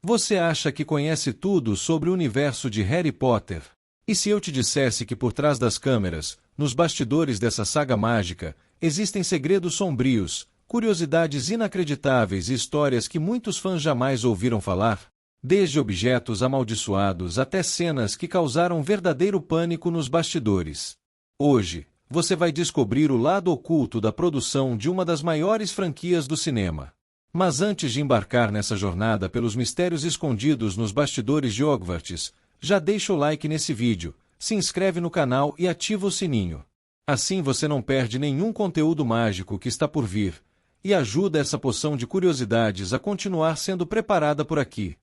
Você acha que conhece tudo sobre o universo de Harry Potter? E se eu te dissesse que por trás das câmeras, nos bastidores dessa saga mágica, existem segredos sombrios, curiosidades inacreditáveis e histórias que muitos fãs jamais ouviram falar? Desde objetos amaldiçoados até cenas que causaram verdadeiro pânico nos bastidores. Hoje, você vai descobrir o lado oculto da produção de uma das maiores franquias do cinema. Mas antes de embarcar nessa jornada pelos mistérios escondidos nos bastidores de Hogwarts, já deixa o like nesse vídeo, se inscreve no canal e ativa o sininho. Assim você não perde nenhum conteúdo mágico que está por vir, e ajuda essa poção de curiosidades a continuar sendo preparada por aqui.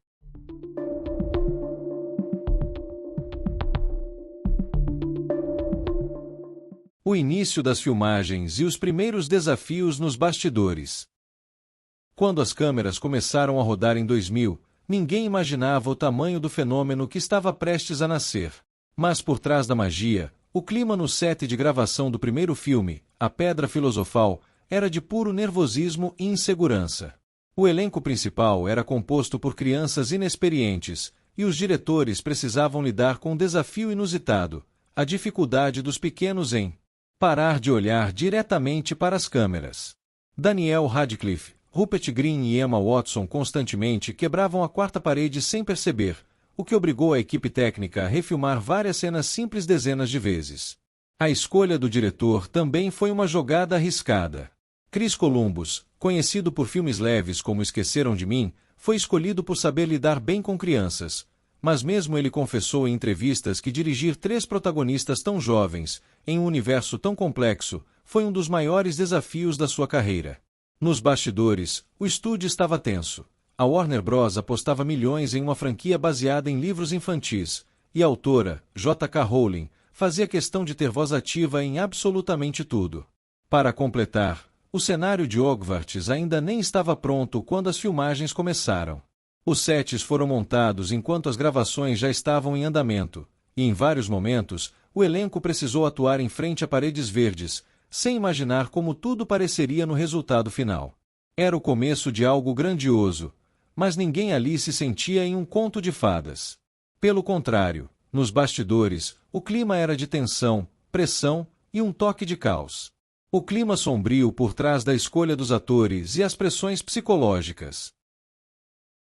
O início das filmagens e os primeiros desafios nos bastidores. Quando as câmeras começaram a rodar em 2000, ninguém imaginava o tamanho do fenômeno que estava prestes a nascer. Mas por trás da magia, o clima no set de gravação do primeiro filme, A Pedra Filosofal, era de puro nervosismo e insegurança. O elenco principal era composto por crianças inexperientes, e os diretores precisavam lidar com um desafio inusitado, a dificuldade dos pequenos em parar de olhar diretamente para as câmeras. Daniel Radcliffe, Rupert Grint e Emma Watson constantemente quebravam a quarta parede sem perceber, o que obrigou a equipe técnica a refilmar várias cenas simples dezenas de vezes. A escolha do diretor também foi uma jogada arriscada. Chris Columbus, conhecido por filmes leves como Esqueceram de Mim, foi escolhido por saber lidar bem com crianças, mas mesmo ele confessou em entrevistas que dirigir 3 protagonistas tão jovens, em um universo tão complexo, foi um dos maiores desafios da sua carreira. Nos bastidores, o estúdio estava tenso. A Warner Bros. Apostava milhões em uma franquia baseada em livros infantis, e a autora, J.K. Rowling, fazia questão de ter voz ativa em absolutamente tudo. Para completar, o cenário de Hogwarts ainda nem estava pronto quando as filmagens começaram. Os sets foram montados enquanto as gravações já estavam em andamento, e em vários momentos, o elenco precisou atuar em frente a paredes verdes, sem imaginar como tudo pareceria no resultado final. Era o começo de algo grandioso, mas ninguém ali se sentia em um conto de fadas. Pelo contrário, nos bastidores, o clima era de tensão, pressão e um toque de caos. O clima sombrio por trás da escolha dos atores e as pressões psicológicas.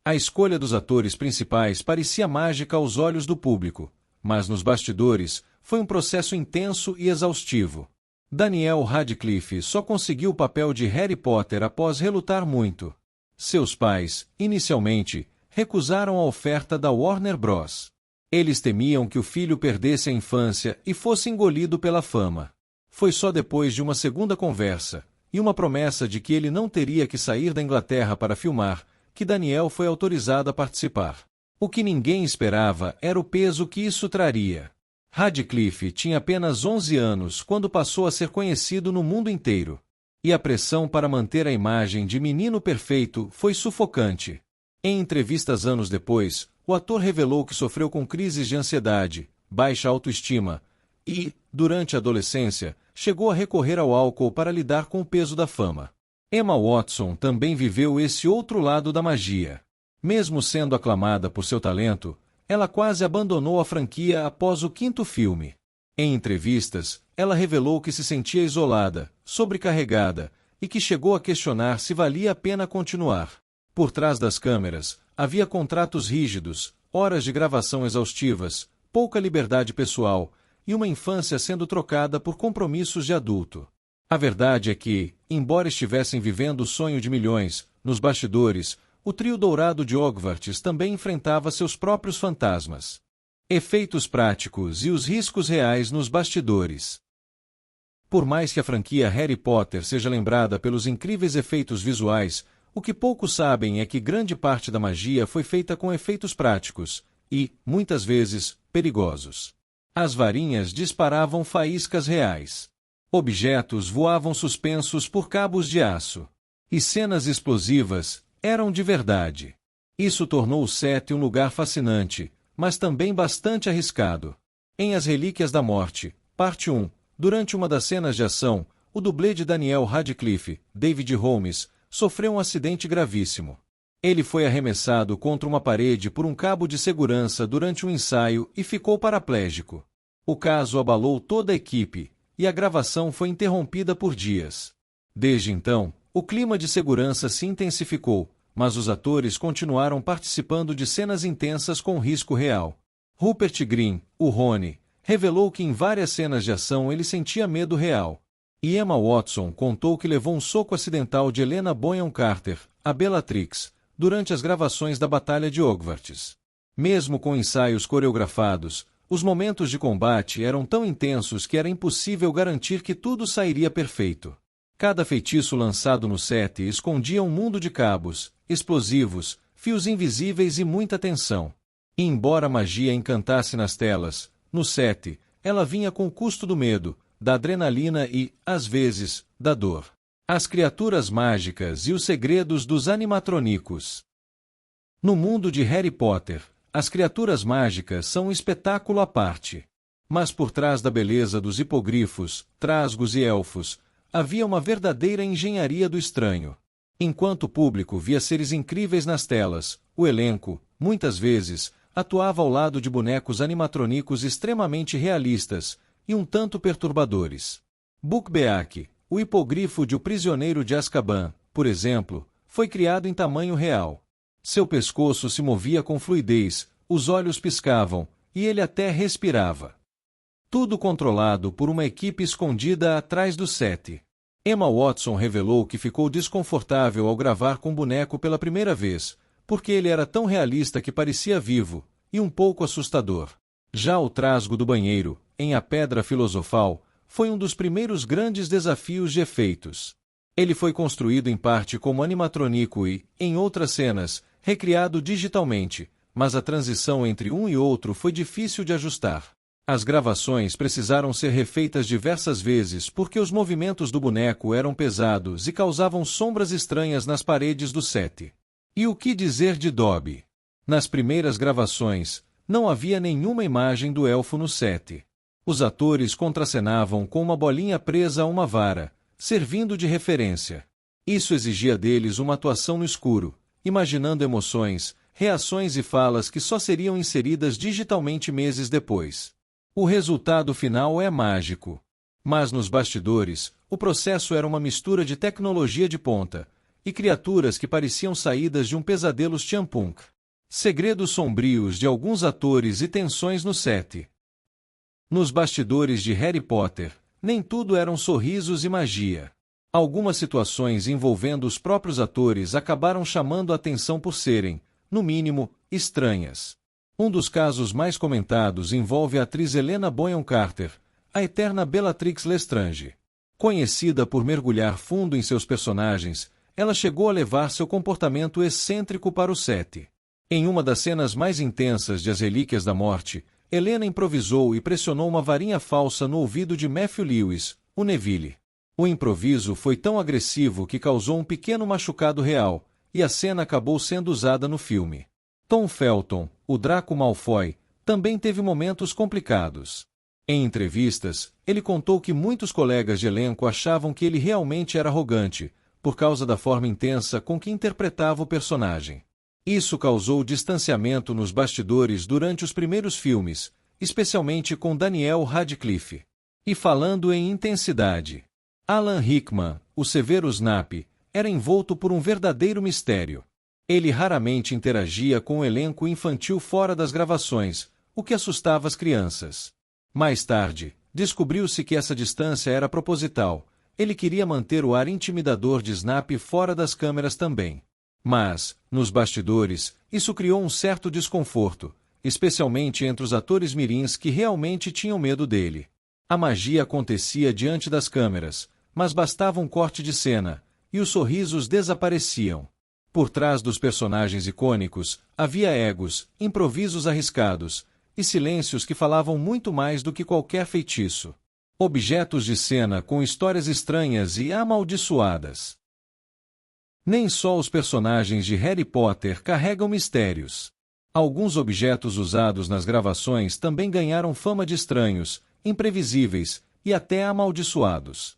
A escolha dos atores principais parecia mágica aos olhos do público, mas nos bastidores, foi um processo intenso e exaustivo. Daniel Radcliffe só conseguiu o papel de Harry Potter após relutar muito. Seus pais, inicialmente, recusaram a oferta da Warner Bros. Eles temiam que o filho perdesse a infância e fosse engolido pela fama. Foi só depois de uma segunda conversa, e uma promessa de que ele não teria que sair da Inglaterra para filmar, que Daniel foi autorizado a participar. O que ninguém esperava era o peso que isso traria. Radcliffe tinha apenas 11 anos quando passou a ser conhecido no mundo inteiro. E a pressão para manter a imagem de menino perfeito foi sufocante. Em entrevistas anos depois, o ator revelou que sofreu com crises de ansiedade, baixa autoestima e, durante a adolescência, chegou a recorrer ao álcool para lidar com o peso da fama. Emma Watson também viveu esse outro lado da magia. Mesmo sendo aclamada por seu talento, ela quase abandonou a franquia após o 5º filme. Em entrevistas, ela revelou que se sentia isolada, sobrecarregada, e que chegou a questionar se valia a pena continuar. Por trás das câmeras, havia contratos rígidos, horas de gravação exaustivas, pouca liberdade pessoal, e uma infância sendo trocada por compromissos de adulto. A verdade é que, embora estivessem vivendo o sonho de milhões, nos bastidores, o trio dourado de Hogwarts também enfrentava seus próprios fantasmas. Efeitos práticos e os riscos reais nos bastidores. Por mais que a franquia Harry Potter seja lembrada pelos incríveis efeitos visuais, o que poucos sabem é que grande parte da magia foi feita com efeitos práticos e, muitas vezes, perigosos. As varinhas disparavam faíscas reais. Objetos voavam suspensos por cabos de aço. E cenas explosivas eram de verdade. Isso tornou o set um lugar fascinante, mas também bastante arriscado. Em As Relíquias da Morte, Parte 1, durante uma das cenas de ação, o dublê de Daniel Radcliffe, David Holmes, sofreu um acidente gravíssimo. Ele foi arremessado contra uma parede por um cabo de segurança durante um ensaio e ficou paraplégico. O caso abalou toda a equipe, e a gravação foi interrompida por dias. Desde então, o clima de segurança se intensificou, mas os atores continuaram participando de cenas intensas com risco real. Rupert Grint, o Rony, revelou que em várias cenas de ação ele sentia medo real. E Emma Watson contou que levou um soco acidental de Helena Bonham Carter, a Bellatrix, durante as gravações da Batalha de Hogwarts. Mesmo com ensaios coreografados, os momentos de combate eram tão intensos que era impossível garantir que tudo sairia perfeito. Cada feitiço lançado no set escondia um mundo de cabos, explosivos, fios invisíveis e muita tensão. E embora a magia encantasse nas telas, no set, ela vinha com o custo do medo, da adrenalina e, às vezes, da dor. As criaturas mágicas e os segredos dos animatronicos. No mundo de Harry Potter, as criaturas mágicas são um espetáculo à parte. Mas por trás da beleza dos hipogrifos, trasgos e elfos, havia uma verdadeira engenharia do estranho. Enquanto o público via seres incríveis nas telas, o elenco, muitas vezes, atuava ao lado de bonecos animatronicos extremamente realistas e um tanto perturbadores. Buckbeak, o hipogrifo de O Prisioneiro de Azkaban, por exemplo, foi criado em tamanho real. Seu pescoço se movia com fluidez, os olhos piscavam, e ele até respirava. Tudo controlado por uma equipe escondida atrás do set. Emma Watson revelou que ficou desconfortável ao gravar com o boneco pela primeira vez, porque ele era tão realista que parecia vivo, e um pouco assustador. Já o trasgo do banheiro, em A Pedra Filosofal, foi um dos primeiros grandes desafios de efeitos. Ele foi construído em parte como animatrônico e, em outras cenas, recriado digitalmente, mas a transição entre um e outro foi difícil de ajustar. As gravações precisaram ser refeitas diversas vezes porque os movimentos do boneco eram pesados e causavam sombras estranhas nas paredes do set. E o que dizer de Dobby? Nas primeiras gravações, não havia nenhuma imagem do elfo no set. Os atores contracenavam com uma bolinha presa a uma vara, servindo de referência. Isso exigia deles uma atuação no escuro, imaginando emoções, reações e falas que só seriam inseridas digitalmente meses depois. O resultado final é mágico. Mas nos bastidores, o processo era uma mistura de tecnologia de ponta e criaturas que pareciam saídas de um pesadelo steampunk. Segredos sombrios de alguns atores e tensões no set. Nos bastidores de Harry Potter, nem tudo eram sorrisos e magia. Algumas situações envolvendo os próprios atores acabaram chamando a atenção por serem, no mínimo, estranhas. Um dos casos mais comentados envolve a atriz Helena Bonham Carter, a eterna Bellatrix Lestrange. Conhecida por mergulhar fundo em seus personagens, ela chegou a levar seu comportamento excêntrico para o set. Em uma das cenas mais intensas de As Relíquias da Morte, Helena improvisou e pressionou uma varinha falsa no ouvido de Matthew Lewis, o Neville. O improviso foi tão agressivo que causou um pequeno machucado real, e a cena acabou sendo usada no filme. Tom Felton, o Draco Malfoy, também teve momentos complicados. Em entrevistas, ele contou que muitos colegas de elenco achavam que ele realmente era arrogante, por causa da forma intensa com que interpretava o personagem. Isso causou distanciamento nos bastidores durante os primeiros filmes, especialmente com Daniel Radcliffe. E falando em intensidade, Alan Rickman, o Severus Snape, era envolto por um verdadeiro mistério. Ele raramente interagia com o elenco infantil fora das gravações, o que assustava as crianças. Mais tarde, descobriu-se que essa distância era proposital. Ele queria manter o ar intimidador de Snape fora das câmeras também. Mas, nos bastidores, isso criou um certo desconforto, especialmente entre os atores mirins que realmente tinham medo dele. A magia acontecia diante das câmeras, mas bastava um corte de cena, e os sorrisos desapareciam. Por trás dos personagens icônicos, havia egos, improvisos arriscados, e silêncios que falavam muito mais do que qualquer feitiço. Objetos de cena com histórias estranhas e amaldiçoadas. Nem só os personagens de Harry Potter carregam mistérios. Alguns objetos usados nas gravações também ganharam fama de estranhos, imprevisíveis e até amaldiçoados.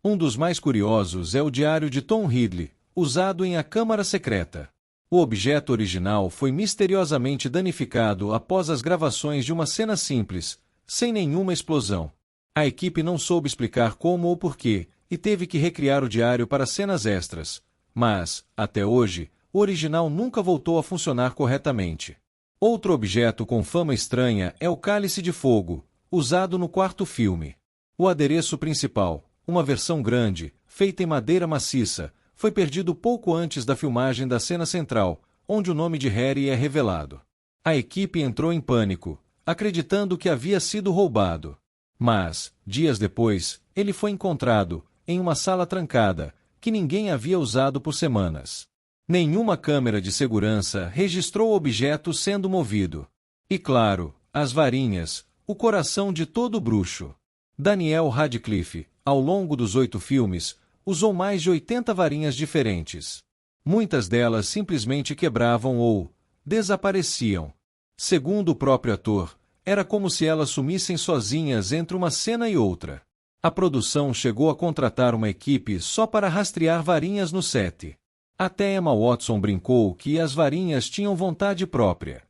Um dos mais curiosos é o diário de Tom Ridley, usado em A Câmara Secreta. O objeto original foi misteriosamente danificado após as gravações de uma cena simples, sem nenhuma explosão. A equipe não soube explicar como ou porquê, e teve que recriar o diário para cenas extras. Mas, até hoje, o original nunca voltou a funcionar corretamente. Outro objeto com fama estranha é o Cálice de Fogo, usado no quarto filme. O adereço principal, uma versão grande, feita em madeira maciça, foi perdido pouco antes da filmagem da cena central, onde o nome de Harry é revelado. A equipe entrou em pânico, acreditando que havia sido roubado. Mas, dias depois, ele foi encontrado, em uma sala trancada, que ninguém havia usado por semanas. Nenhuma câmera de segurança registrou o objeto sendo movido. E claro, as varinhas, o coração de todo bruxo. Daniel Radcliffe, ao longo dos 8 filmes, usou mais de 80 varinhas diferentes. Muitas delas simplesmente quebravam ou desapareciam. Segundo o próprio ator, era como se elas sumissem sozinhas entre uma cena e outra. A produção chegou a contratar uma equipe só para rastrear varinhas no set. Até Emma Watson brincou que as varinhas tinham vontade própria.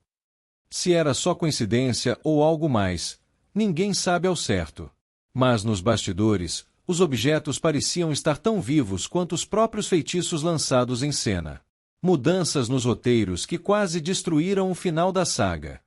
Se era só coincidência ou algo mais, ninguém sabe ao certo. Mas nos bastidores, os objetos pareciam estar tão vivos quanto os próprios feitiços lançados em cena. Mudanças nos roteiros que quase destruíram o final da saga.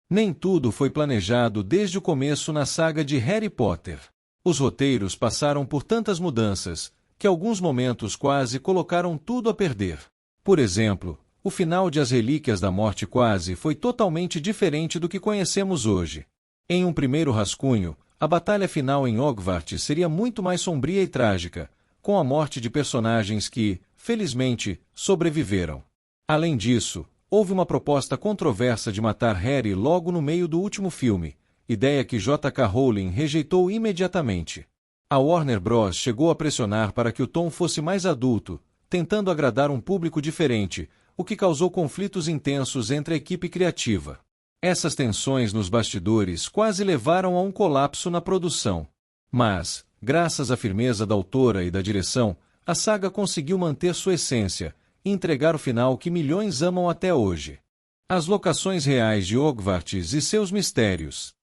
Nem tudo foi planejado desde o começo na saga de Harry Potter. Os roteiros passaram por tantas mudanças, que alguns momentos quase colocaram tudo a perder. Por exemplo, o final de As Relíquias da Morte quase foi totalmente diferente do que conhecemos hoje. Em um primeiro rascunho, a batalha final em Hogwarts seria muito mais sombria e trágica, com a morte de personagens que, felizmente, sobreviveram. Além disso, houve uma proposta controversa de matar Harry logo no meio do último filme, ideia que J.K. Rowling rejeitou imediatamente. A Warner Bros. Chegou a pressionar para que o tom fosse mais adulto, tentando agradar um público diferente, o que causou conflitos intensos entre a equipe criativa. Essas tensões nos bastidores quase levaram a um colapso na produção. Mas, graças à firmeza da autora e da direção, a saga conseguiu manter sua essência e entregar o final que milhões amam até hoje. As locações reais de Hogwarts e seus mistérios.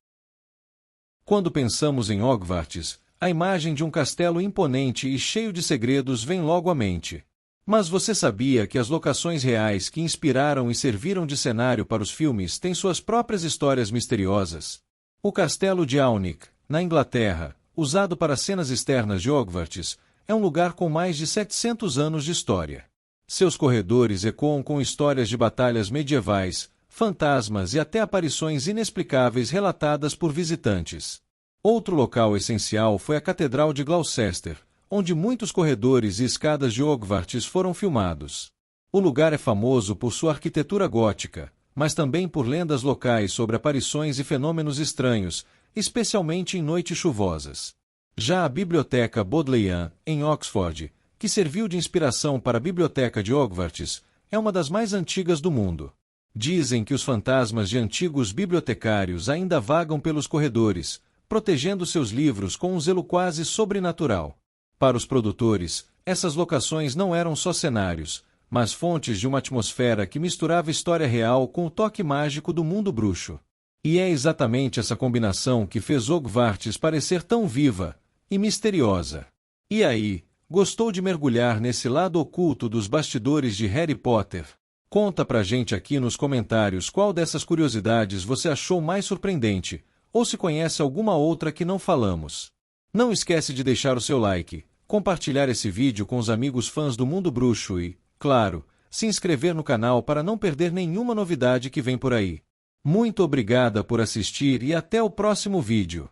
Quando pensamos em Hogwarts, a imagem de um castelo imponente e cheio de segredos vem logo à mente. Mas você sabia que as locações reais que inspiraram e serviram de cenário para os filmes têm suas próprias histórias misteriosas? O Castelo de Alnwick, na Inglaterra, usado para cenas externas de Hogwarts, é um lugar com mais de 700 anos de história. Seus corredores ecoam com histórias de batalhas medievais, fantasmas e até aparições inexplicáveis relatadas por visitantes. Outro local essencial foi a Catedral de Gloucester, onde muitos corredores e escadas de Hogwarts foram filmados. O lugar é famoso por sua arquitetura gótica, mas também por lendas locais sobre aparições e fenômenos estranhos, especialmente em noites chuvosas. Já a Biblioteca Bodleian, em Oxford, que serviu de inspiração para a Biblioteca de Hogwarts, é uma das mais antigas do mundo. Dizem que os fantasmas de antigos bibliotecários ainda vagam pelos corredores, protegendo seus livros com um zelo quase sobrenatural. Para os produtores, essas locações não eram só cenários, mas fontes de uma atmosfera que misturava história real com o toque mágico do mundo bruxo. E é exatamente essa combinação que fez Hogwarts parecer tão viva e misteriosa. E aí, gostou de mergulhar nesse lado oculto dos bastidores de Harry Potter? Conta pra gente aqui nos comentários qual dessas curiosidades você achou mais surpreendente, ou se conhece alguma outra que não falamos. Não esquece de deixar o seu like, compartilhar esse vídeo com os amigos fãs do Mundo Bruxo e, claro, se inscrever no canal para não perder nenhuma novidade que vem por aí. Muito obrigada por assistir e até o próximo vídeo.